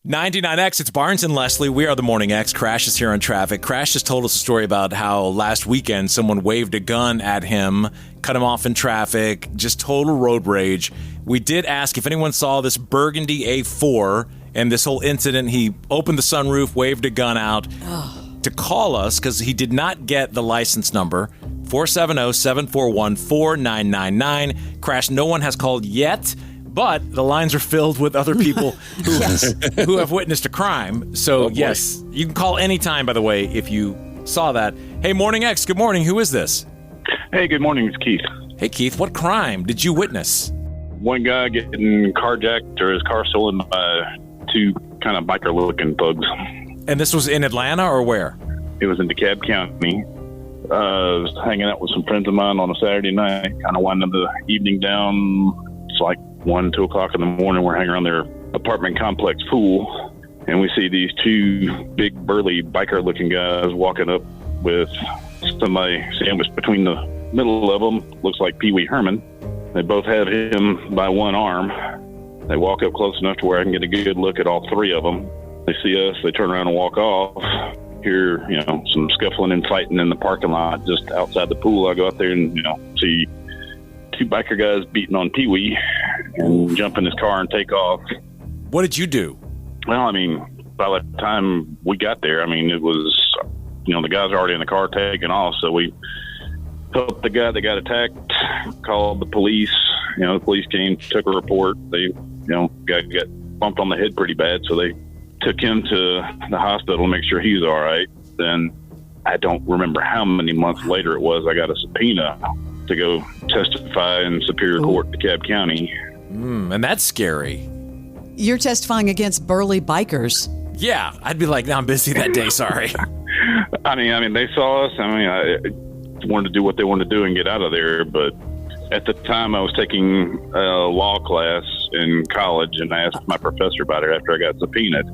99X, it's Barnes and Leslie. We are the Morning X. Crash is here on traffic. Crash just told us a story about how last weekend someone waved a gun at him, cut him off in traffic, just total road rage. We did ask if anyone saw this burgundy A4 and this whole incident. He opened the sunroof, waved a gun out to call us because he did not get the license number. 470-741-4999. Crash, no one has called yet. But the lines are filled with other people who have witnessed a crime. So, yes, you can call anytime, by the way, if you saw that. Hey, Morning X, good morning. Who is this? Hey, good morning. It's Keith. Hey, Keith, what crime did you witness? One guy getting carjacked or his car stolen by two kind of biker-looking thugs. And this was in Atlanta or where? It was in DeKalb County. I was hanging out with some friends of mine on a Saturday night, kind of winding the evening down. It's like 1, 2 o'clock in the morning. We're hanging around their apartment complex pool, and we see these two big, burly, biker-looking guys walking up with somebody sandwiched between the middle of them. Looks like Pee Wee Herman. They both have him by one arm. They walk up close enough to where I can get a good look at all three of them. They see us. They turn around and walk off. Hear, some scuffling and fighting in the parking lot just outside the pool. I go out there and, see two biker guys beating on Pee Wee and jump in his car and take off. What did you do? Well, by the time we got there, it was, the guys are already in the car taking off. So we helped the guy that got attacked, called the police. The police came, took a report. They, got bumped on the head pretty bad. So they took him to the hospital to make sure he's all right. Then I don't remember how many months later it was, I got a subpoena to go testify in Superior Court, DeKalb County. And that's scary. You're testifying against burly bikers. Yeah, I'd be like, no, I'm busy that day, sorry. They saw us. I wanted to do what they wanted to do and get out of there. But at the time, I was taking a law class in college, and I asked my professor about it after I got subpoenaed.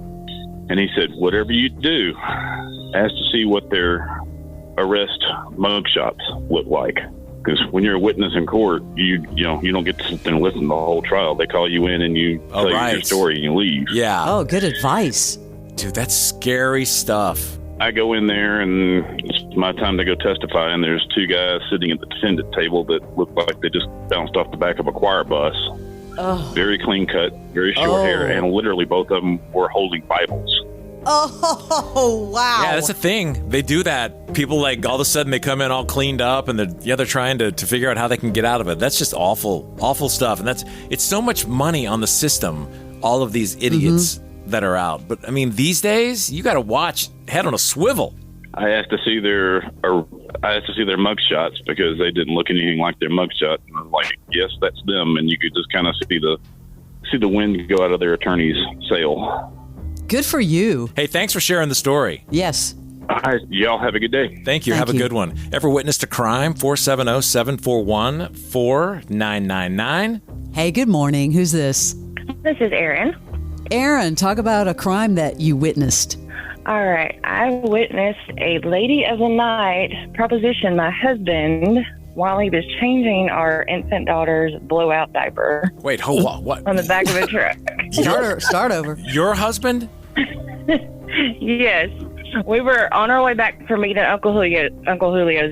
And he said, whatever you do, ask to see what their arrest mugshots look like. Because when you're a witness in court, you don't get to sit there and listen to the whole trial. They call you in and you tell your story and you leave. Yeah. Oh, good advice. Dude, that's scary stuff. I go in there and it's my time to go testify, and there's two guys sitting at the defendant table that look like they just bounced off the back of a choir bus. Oh. Very clean cut, very short hair, and literally both of them were holding Bibles. Oh, wow. Yeah, that's a thing. They do that. People, all of a sudden, they come in all cleaned up, and they're trying to figure out how they can get out of it. That's just awful, awful stuff. And it's so much money on the system, all of these idiots that are out. But, these days, you got to watch, head on a swivel. I asked to see their mugshots because they didn't look anything like their mugshot. And I was like, yes, that's them. And you could just kind of see the wind go out of their attorney's sail. Good for you. Hey, thanks for sharing the story. Yes. All right, y'all have a good day. Thank you. Have a good one. Ever witnessed a crime? 470-741-4999. Hey, good morning. Who's this? This is Erin. Erin, talk about a crime that you witnessed. All right. I witnessed a lady of the night proposition my husband while he was changing our infant daughter's blowout diaper. Wait, hold on. What? On the back of a truck. Start over. Your husband? Yes. We were on our way back from meeting Uncle Julio's.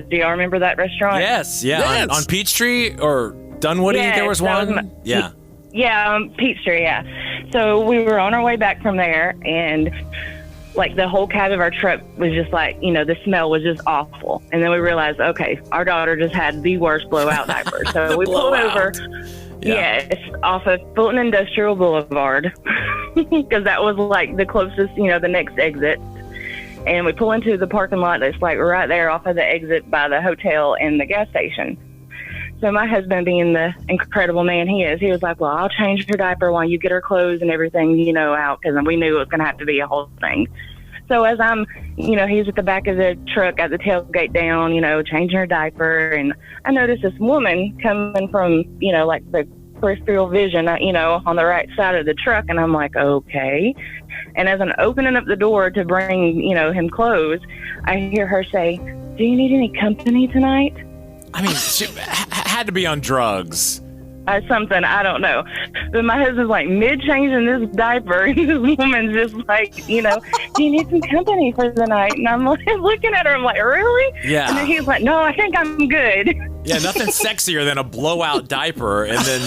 Do y'all remember that restaurant? Yes. Yeah. On Peachtree or Dunwoody, yes, there was one? Yeah. Yeah, Peachtree, yeah. So we were on our way back from there, and the whole cab of our truck was just the smell was just awful. And then we realized, okay, our daughter just had the worst blowout diaper. So we pulled over, yes, off of Fulton Industrial Boulevard, because that was the closest, the next exit. And we pull into the parking lot that's right there off of the exit by the hotel and the gas station. So my husband, being the incredible man he is, he was like, well, I'll change her diaper while you get her clothes and everything, out, because we knew it was going to have to be a whole thing. So as I'm, he's at the back of the truck, got the tailgate down, changing her diaper, and I noticed this woman coming from, the peripheral vision, on the right side of the truck, and I'm like, okay. And as I'm opening up the door to bring, him clothes, I hear her say, do you need any company tonight? She had to be on drugs. something, I don't know. But my husband's like mid-changing this diaper, and this woman's just like, do you need some company for the night? And I'm like, looking at her, I'm like, really? Yeah. And then he's like, no, I think I'm good. Yeah, nothing sexier than a blowout diaper. And then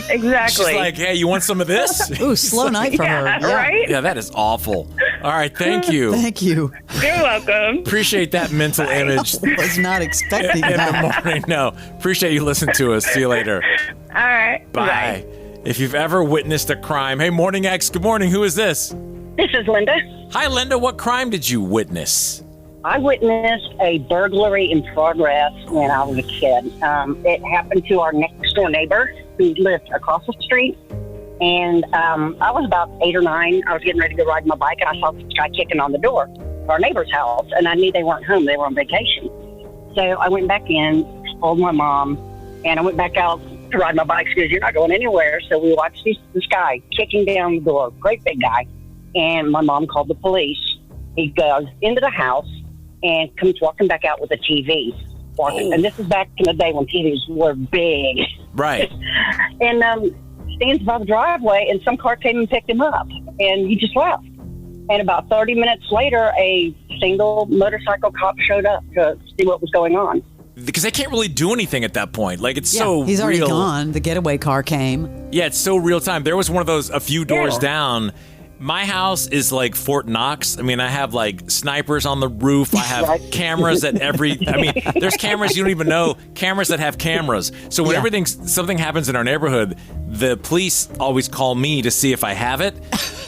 Exactly. she's like, hey, you want some of this? Ooh, slow night for her. Yeah, right? Yeah, that is awful. All right, thank you. Thank you. You're welcome. Appreciate that mental image Was not expecting in the that. morning. No, appreciate you listening to us. See you later. All right. Bye. If you've ever witnessed a crime, hey, Morning X, good morning. Who is this? This is Linda. Hi, Linda. What crime did you witness? I witnessed a burglary in progress when I was a kid. It happened to our next door neighbor who lived across the street. And I was about 8 or 9. I was getting ready to go ride my bike, and I saw this guy kicking on the door of our neighbor's house. And I knew they weren't home. They were on vacation. So I went back in, told my mom, and I went back out to ride my bike because you're not going anywhere. So we watched this guy kicking down the door, great big guy. And my mom called the police. He goes into the house and comes walking back out with a TV. And this is back in the day when TVs were big. Right. And stands by the driveway, and some car came and picked him up, and he just left. And about 30 minutes later, a single motorcycle cop showed up to see what was going on. Because they can't really do anything at that point. Like, it's so He's already real. gone. The getaway car came. Yeah, it's so real time. There was one of those a few doors down. My house is like Fort Knox. I mean, I have like snipers on the roof. I have cameras at there's cameras you don't even know, cameras that have cameras. So when something happens in our neighborhood, the police always call me to see if I have it.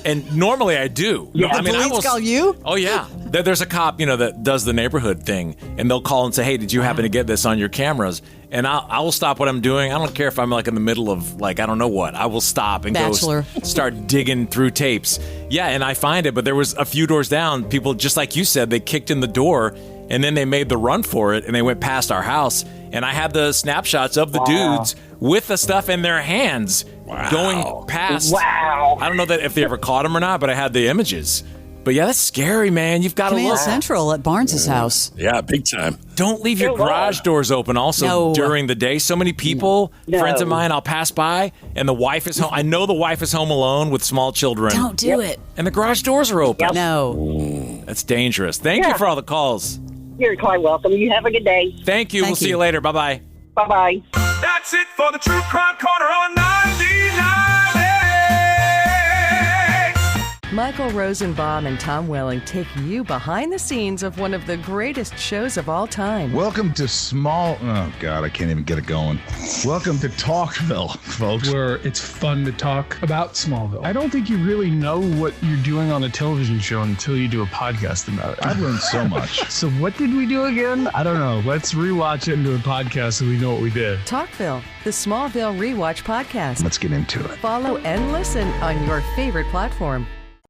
And normally I do. Yeah. The police call you? Oh, yeah. There's a cop, that does the neighborhood thing, and they'll call and say, hey, did you happen to get this on your cameras? And I will stop what I'm doing. I don't care if I'm like in the middle of I don't know what. I will stop and go start digging through tapes. Yeah, and I find it. But there was a few doors down. People, just like you said, they kicked in the door, and then they made the run for it, and they went past our house. And I had the snapshots of the dudes with the stuff in their hands going past. Wow. I don't know that if they ever caught him or not, but I had the images. But yeah, that's scary, man. You've got to Command look. Central at Barnes' house. Yeah, big time. Don't leave your garage doors open also during the day. So many people, friends of mine, I'll pass by, and the wife is home. I know the wife is home alone with small children. Don't do it. And the garage doors are open. No. That's dangerous. Thank you for all the calls. You're quite welcome. You have a good day. Thank you. We'll see you later. Bye-bye. Bye-bye. That's it for the True Crime Corner on 99. Michael Rosenbaum and Tom Welling take you behind the scenes of one of the greatest shows of all time. Welcome to oh God, I can't even get it going. Welcome to Talkville, folks. Where it's fun to talk about Smallville. I don't think you really know what you're doing on a television show until you do a podcast about it. I've learned so much. So what did we do again? I don't know. Let's rewatch it and do a podcast so we know what we did. Talkville, the Smallville Rewatch podcast. Let's get into it. Follow and listen on your favorite platform.